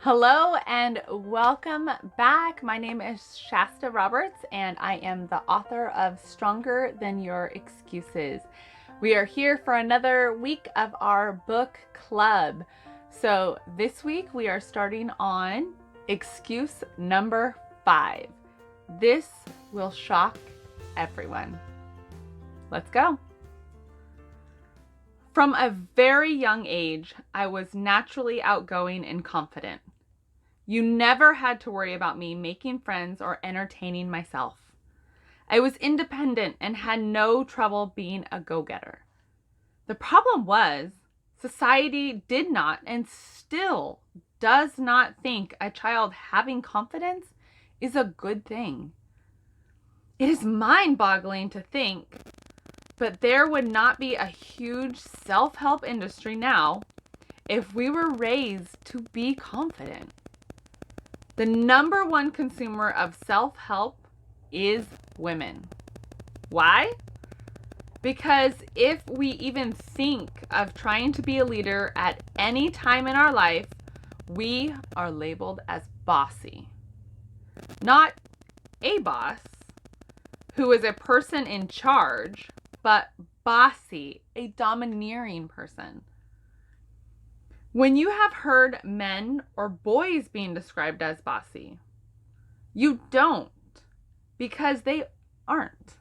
Hello and welcome back. My name is Shasta Roberts and I am the author of Stronger Than Your Excuses. We are here for another week of our book club. So this week we are starting on excuse number 5. This will shock everyone. Let's go. From a very young age, I was naturally outgoing and confident. You never had to worry about me making friends or entertaining myself. I was independent and had no trouble being a go-getter. The problem was, society did not and still does not think a child having confidence is a good thing. It is mind-boggling to think, but there would not be a huge self-help industry now if we were raised to be confident. The number one consumer of self-help is women. Why? Because if we even think of trying to be a leader at any time in our life, we are labeled as bossy. Not a boss, who is a person in charge, but bossy, a domineering person. When you have heard men or boys being described as bossy, you don't, because they aren't.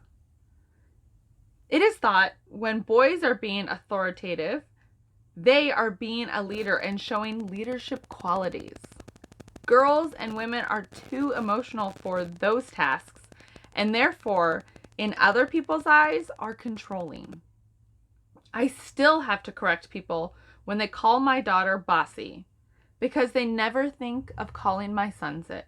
It is thought when boys are being authoritative, they are being a leader and showing leadership qualities. Girls and women are too emotional for those tasks, and therefore, in other people's eyes, are controlling. I still have to correct people when they call my daughter bossy, because they never think of calling my sons it.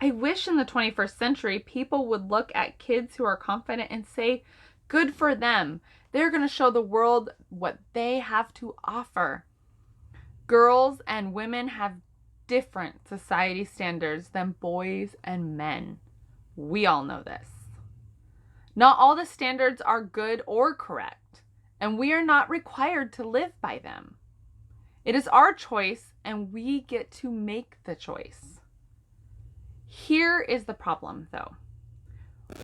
I wish in the 21st century people would look at kids who are confident and say, good for them. They're going to show the world what they have to offer. Girls and women have different society standards than boys and men. We all know this. Not all the standards are good or correct, and we are not required to live by them. It is our choice, and we get to make the choice. Here is the problem, though.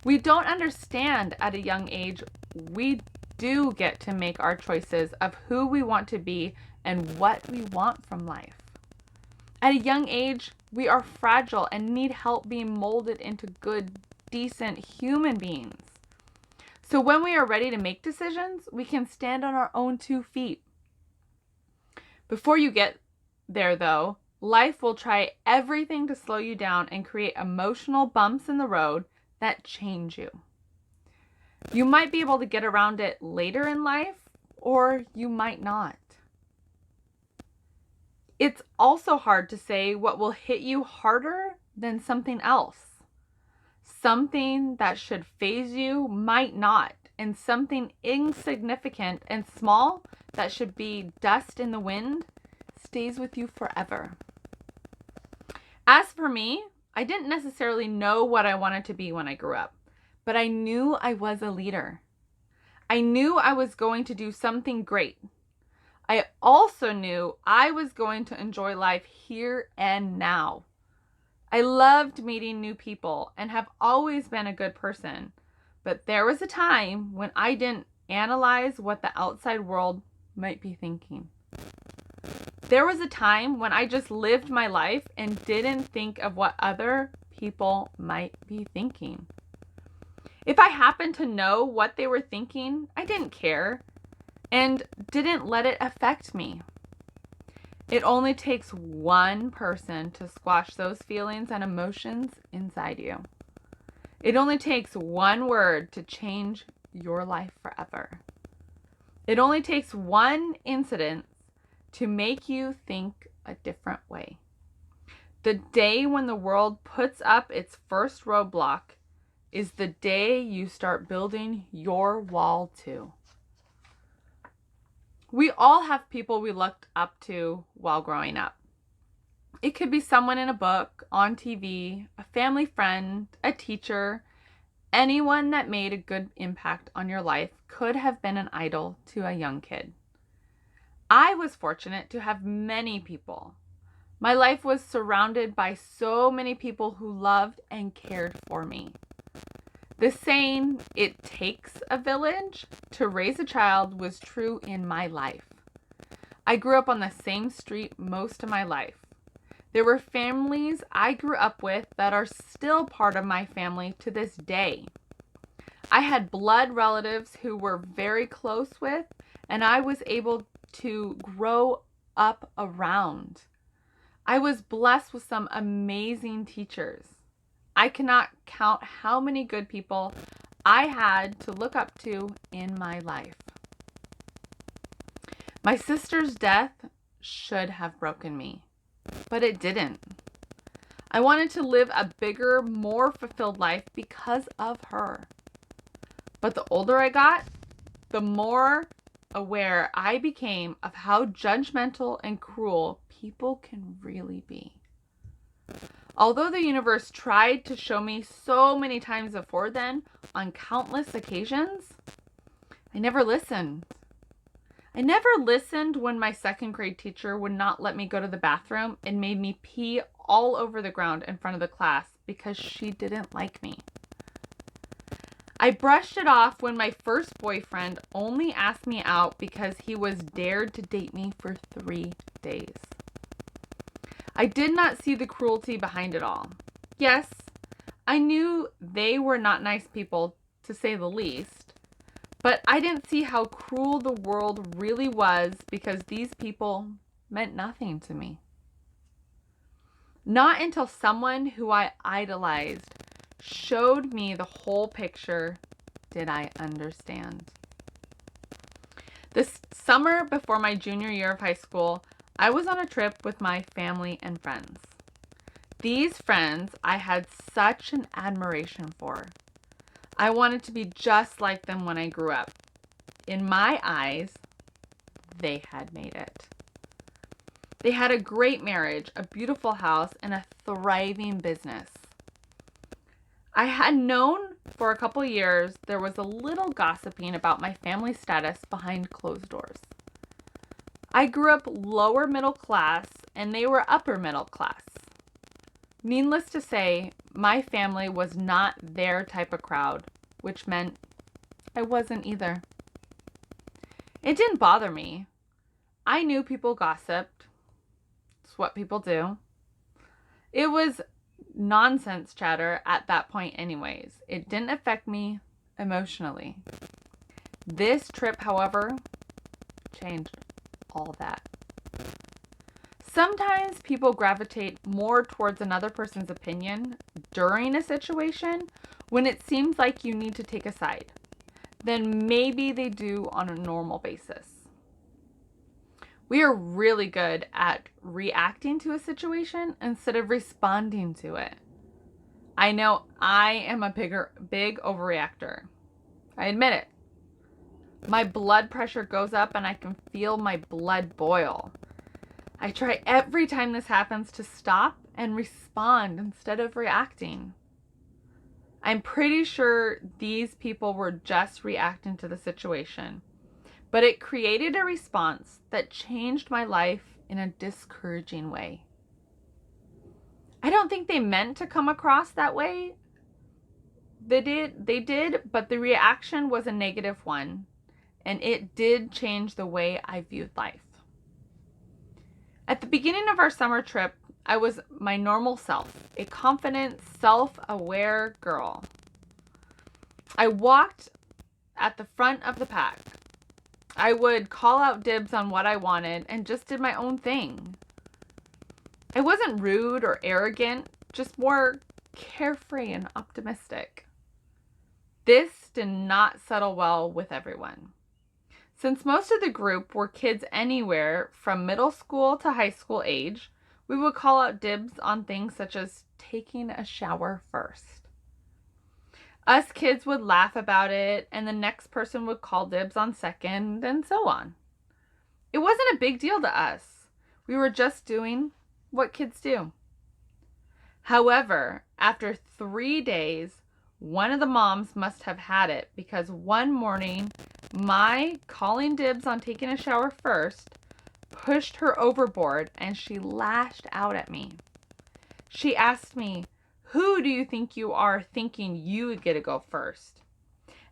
We don't understand at a young age we do get to make our choices of who we want to be and what we want from life. At a young age, we are fragile and need help being molded into good, decent human beings. So when we are ready to make decisions, we can stand on our own 2 feet. Before you get there, though, life will try everything to slow you down and create emotional bumps in the road that change you. You might be able to get around it later in life, or you might not. It's also hard to say what will hit you harder than something else. Something that should faze you might not, and something insignificant and small that should be dust in the wind stays with you forever. As for me, I didn't necessarily know what I wanted to be when I grew up, but I knew I was a leader. I knew I was going to do something great. I also knew I was going to enjoy life here and now. I loved meeting new people and have always been a good person, but there was a time when I didn't analyze what the outside world might be thinking. There was a time when I just lived my life and didn't think of what other people might be thinking. If I happened to know what they were thinking, I didn't care and didn't let it affect me. It only takes one person to squash those feelings and emotions inside you. It only takes one word to change your life forever. It only takes one incident to make you think a different way. The day when the world puts up its first roadblock is the day you start building your wall too. We all have people we looked up to while growing up. It could be someone in a book, on TV, a family friend, a teacher. Anyone that made a good impact on your life could have been an idol to a young kid. I was fortunate to have many people, My life was surrounded by so many people who loved and cared for me. The saying, "it takes a village to raise a child," was true in my life. I grew up on the same street most of my life. There were families I grew up with that are still part of my family to this day. I had blood relatives who were very close with, and I was able to grow up around. I was blessed with some amazing teachers. I cannot count how many good people I had to look up to in my life. My sister's death should have broken me, but it didn't. I wanted to live a bigger, more fulfilled life because of her. But the older I got, the more aware I became of how judgmental and cruel people can really be. Although the universe tried to show me so many times before then, on countless occasions, I never listened. I never listened when my second grade teacher would not let me go to the bathroom and made me pee all over the ground in front of the class because she didn't like me. I brushed it off when my first boyfriend only asked me out because he was dared to date me for 3 days. I did not see the cruelty behind it all. Yes, I knew they were not nice people, to say the least, but I didn't see how cruel the world really was because these people meant nothing to me. Not until someone who I idolized showed me the whole picture did I understand. This summer before my junior year of high school, I was on a trip with my family and friends. These friends I had such an admiration for. I wanted to be just like them when I grew up. In my eyes, they had made it. They had a great marriage, a beautiful house, and a thriving business. I had known for a couple years there was a little gossiping about my family status behind closed doors. I grew up lower middle class and they were upper middle class. Needless to say, my family was not their type of crowd, which meant I wasn't either. It didn't bother me. I knew people gossiped. It's what people do. It was nonsense chatter at that point anyways. It didn't affect me emotionally. This trip, however, changed all that. Sometimes people gravitate more towards another person's opinion during a situation when it seems like you need to take a side than maybe they do on a normal basis. We are really good at reacting to a situation instead of responding to it. I know I am a big overreactor. I admit it. My blood pressure goes up and I can feel my blood boil. I try every time this happens to stop and respond instead of reacting. I'm pretty sure these people were just reacting to the situation, but it created a response that changed my life in a discouraging way. I don't think they meant to come across that way. They did, but the reaction was a negative one, and it did change the way I viewed life. At the beginning of our summer trip, I was my normal self, a confident, self-aware girl. I walked at the front of the pack. I would call out dibs on what I wanted and just did my own thing. I wasn't rude or arrogant, just more carefree and optimistic. This did not settle well with everyone. Since most of the group were kids anywhere from middle school to high school age, we would call out dibs on things such as taking a shower first. Us kids would laugh about it, and the next person would call dibs on second, and so on. It wasn't a big deal to us. We were just doing what kids do. However, after 3 days, one of the moms must have had it because one morning, my calling dibs on taking a shower first pushed her overboard and she lashed out at me. She asked me, "Who do you think you are thinking you get to go first?"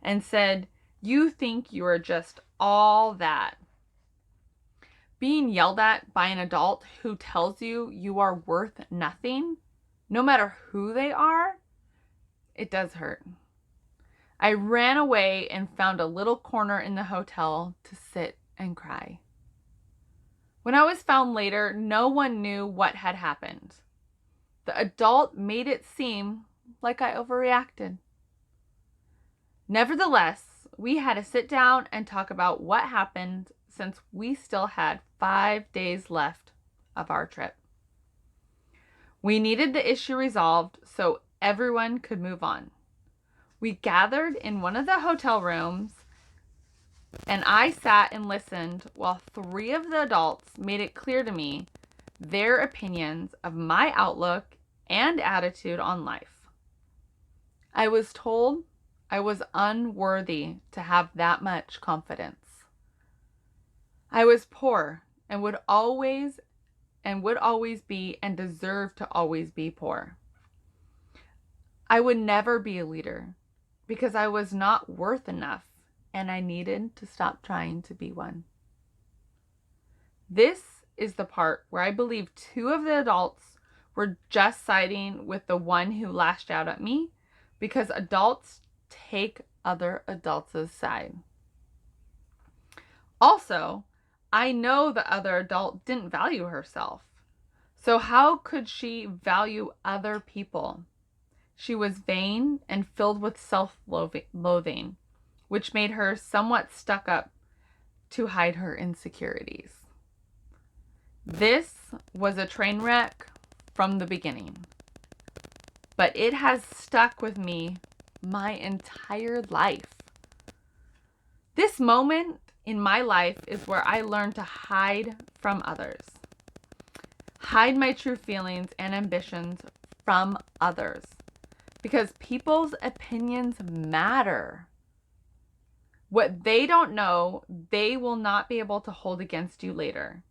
And said, "You think you are just all that." Being yelled at by an adult who tells you you are worth nothing, no matter who they are, it does hurt. I ran away and found a little corner in the hotel to sit and cry. When I was found later, no one knew what had happened. The adult made it seem like I overreacted. Nevertheless, we had to sit down and talk about what happened since we still had 5 days left of our trip. We needed the issue resolved so everyone could move on. We gathered in one of the hotel rooms and I sat and listened while 3 of the adults made it clear to me their opinions of my outlook and attitude on life. I was told I was unworthy to have that much confidence. I was poor and would always be and deserve to always be poor. I would never be a leader because I was not worth enough and I needed to stop trying to be one. This is the part where I believe 2 of the adults were just siding with the one who lashed out at me because adults take other adults' side. Also, I know the other adult didn't value herself. So how could she value other people? She was vain and filled with self-loathing, which made her somewhat stuck up to hide her insecurities. This was a train wreck from the beginning, but it has stuck with me my entire life. This moment in my life is where I learned to hide from others. Hide my true feelings and ambitions from others. Because people's opinions matter. What they don't know, they will not be able to hold against you later.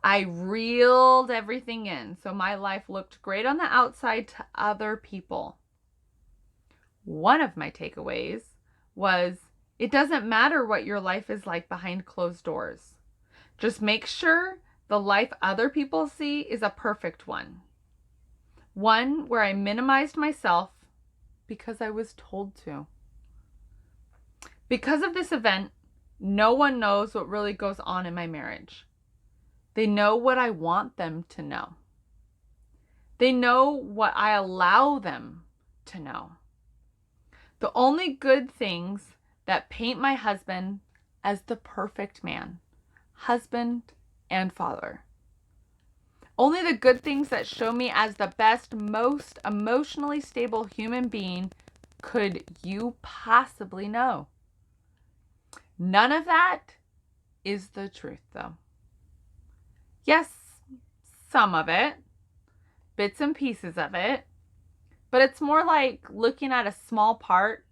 I reeled everything in, so my life looked great on the outside to other people. One of my takeaways was, it doesn't matter what your life is like behind closed doors. Just make sure the life other people see is a perfect one. One where I minimized myself because I was told to. Because of this event, no one knows what really goes on in my marriage. They know what I want them to know. They know what I allow them to know. The only good things that paint my husband as the perfect man, husband and father. Only the good things that show me as the best, most emotionally stable human being could you possibly know. None of that is the truth, though. Yes, some of it, bits and pieces of it, but it's more like looking at a small part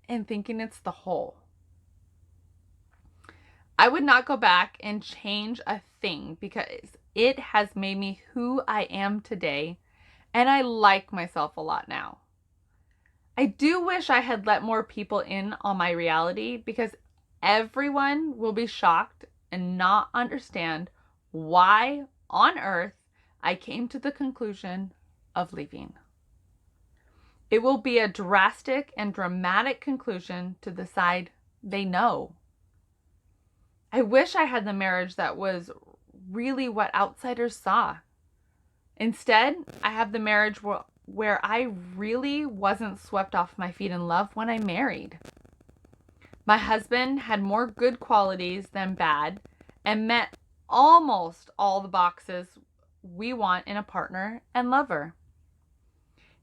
and thinking it's the whole. I would not go back and change a thing because it has made me who I am today, and I like myself a lot now. I do wish I had let more people in on my reality because everyone will be shocked and not understand why on earth I came to the conclusion of leaving. It will be a drastic and dramatic conclusion to the side they know. I wish I had the marriage that was really what outsiders saw. Instead, I have the marriage where I really wasn't swept off my feet in love when I married. My husband had more good qualities than bad and met almost all the boxes we want in a partner and lover.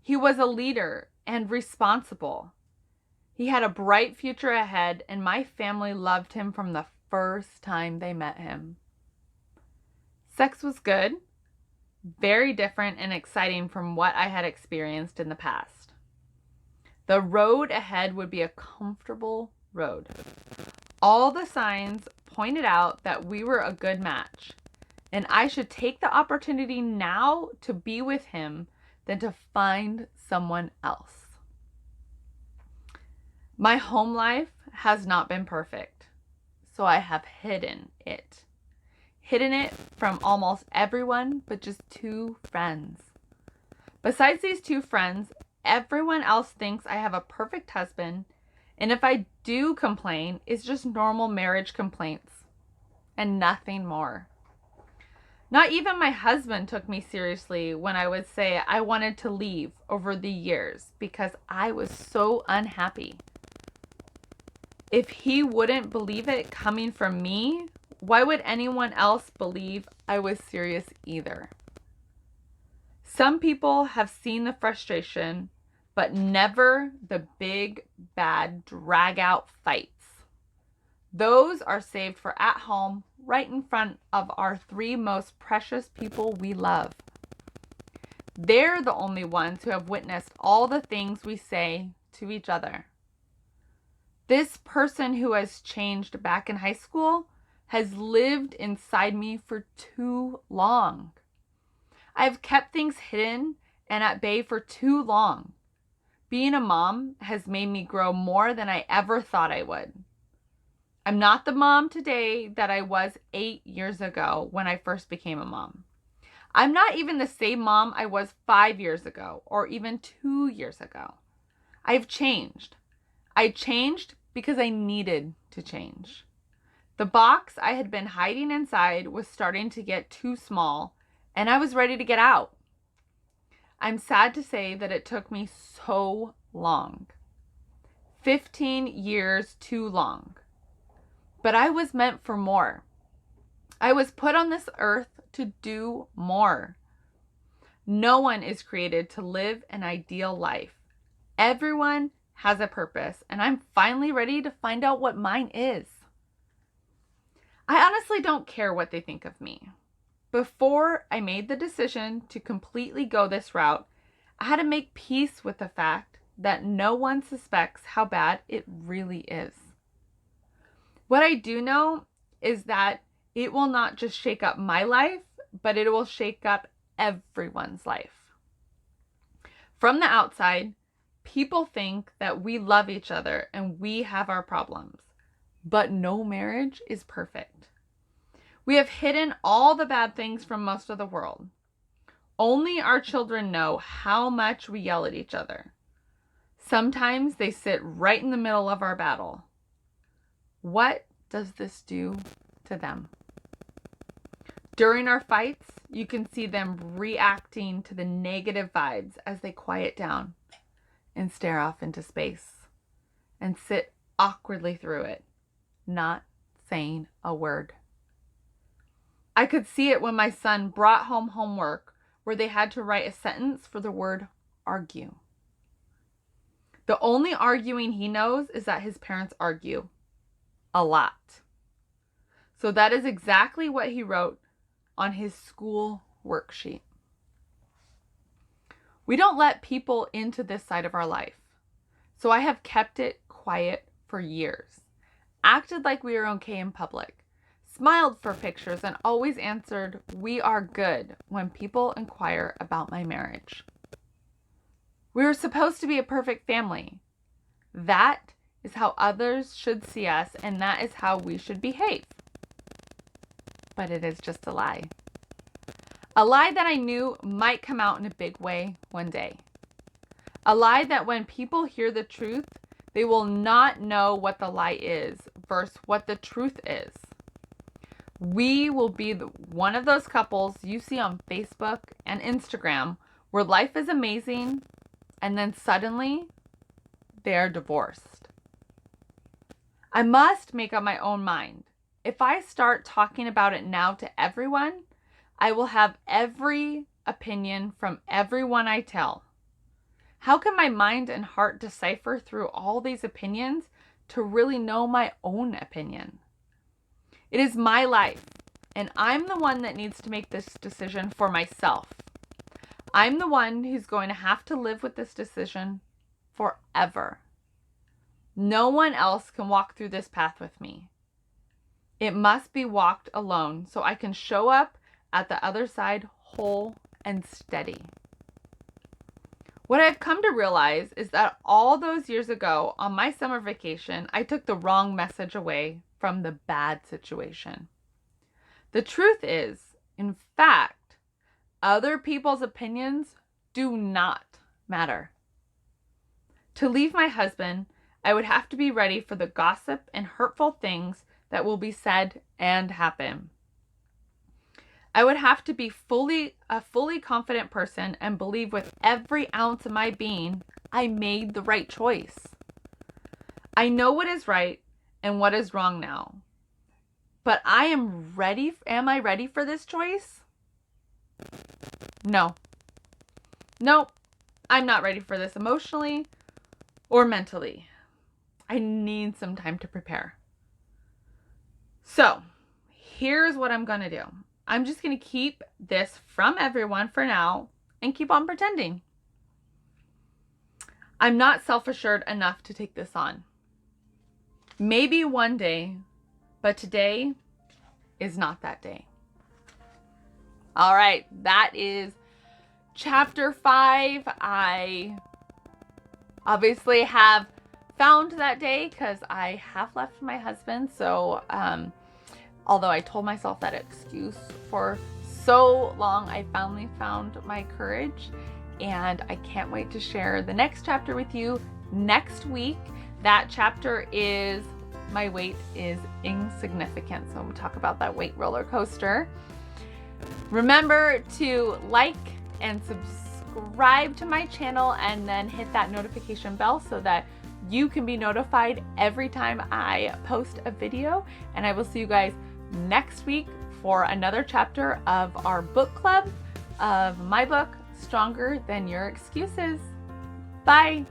He was a leader and responsible. He had a bright future ahead, and my family loved him from the first time they met him. Sex was good, very different and exciting from what I had experienced in the past. The road ahead would be a comfortable road. All the signs pointed out that we were a good match, and I should take the opportunity now to be with him than to find someone else. My home life has not been perfect, so I have hidden it. Hidden it from almost everyone but just 2 friends. Besides these 2 friends, everyone else thinks I have a perfect husband, and if I do complain, it's just normal marriage complaints and nothing more. Not even my husband took me seriously when I would say I wanted to leave over the years because I was so unhappy. If he wouldn't believe it coming from me, why would anyone else believe I was serious either? Some people have seen the frustration, but never the big, bad, drag-out fights. Those are saved for at home, right in front of our 3 most precious people we love. They're the only ones who have witnessed all the things we say to each other. This person who has changed back in high school has lived inside me for too long. I've kept things hidden and at bay for too long. Being a mom has made me grow more than I ever thought I would. I'm not the mom today that I was 8 years ago when I first became a mom. I'm not even the same mom I was 5 years ago or even 2 years ago. I've changed. I changed because I needed to change. The box I had been hiding inside was starting to get too small, and I was ready to get out. I'm sad to say that it took me so long. 15 years too long. But I was meant for more. I was put on this earth to do more. No one is created to live an ideal life. Everyone has a purpose, and I'm finally ready to find out what mine is. I honestly don't care what they think of me. Before I made the decision to completely go this route, I had to make peace with the fact that no one suspects how bad it really is. What I do know is that it will not just shake up my life, but it will shake up everyone's life. From the outside, people think that we love each other and we have our problems, but no marriage is perfect. We have hidden all the bad things from most of the world. Only our children know how much we yell at each other. Sometimes they sit right in the middle of our battle. What does this do to them? During our fights, you can see them reacting to the negative vibes as they quiet down and stare off into space and sit awkwardly through it, not saying a word. I could see it when my son brought home homework where they had to write a sentence for the word argue. The only arguing he knows is that his parents argue a lot. So that is exactly what he wrote on his school worksheet. We don't let people into this side of our life. So I have kept it quiet for years, acted like we were okay in public, smiled for pictures, and always answered, "We are good," when people inquire about my marriage. We were supposed to be a perfect family. That is how others should see us, and that is how we should behave. But it is just a lie. A lie that I knew might come out in a big way one day. A lie that when people hear the truth, they will not know what the lie is versus what the truth is. We will be one of those couples you see on Facebook and Instagram where life is amazing and then suddenly they are divorced. I must make up my own mind. If I start talking about it now to everyone, I will have every opinion from everyone I tell. How can my mind and heart decipher through all these opinions to really know my own opinion? It is my life, and I'm the one that needs to make this decision for myself. I'm the one who's going to have to live with this decision forever. No one else can walk through this path with me. It must be walked alone so I can show up at the other side whole and steady. What I've come to realize is that all those years ago on my summer vacation, I took the wrong message away from the bad situation. The truth is, in fact, other people's opinions do not matter. To leave my husband, I would have to be ready for the gossip and hurtful things that will be said and happen. I would have to be a fully confident person and believe with every ounce of my being I made the right choice. I know what is right and what is wrong now. But am I ready for this choice? No. Nope. I'm not ready for this emotionally or mentally. I need some time to prepare. So, here's what I'm going to do. I'm just going to keep this from everyone for now and keep on pretending. I'm not self-assured enough to take this on. Maybe one day, but today is not that day. All right, that is chapter 5. I obviously have found that day because I have left my husband. So, although I told myself that excuse for so long, I finally found my courage, and I can't wait to share the next chapter with you next week. That chapter is My Weight is Insignificant. So we'll talk about that weight roller coaster. Remember to like and subscribe to my channel and then hit that notification bell so that you can be notified every time I post a video. And I will see you guys next week for another chapter of our book club of my book, Stronger Than Your Excuses. Bye.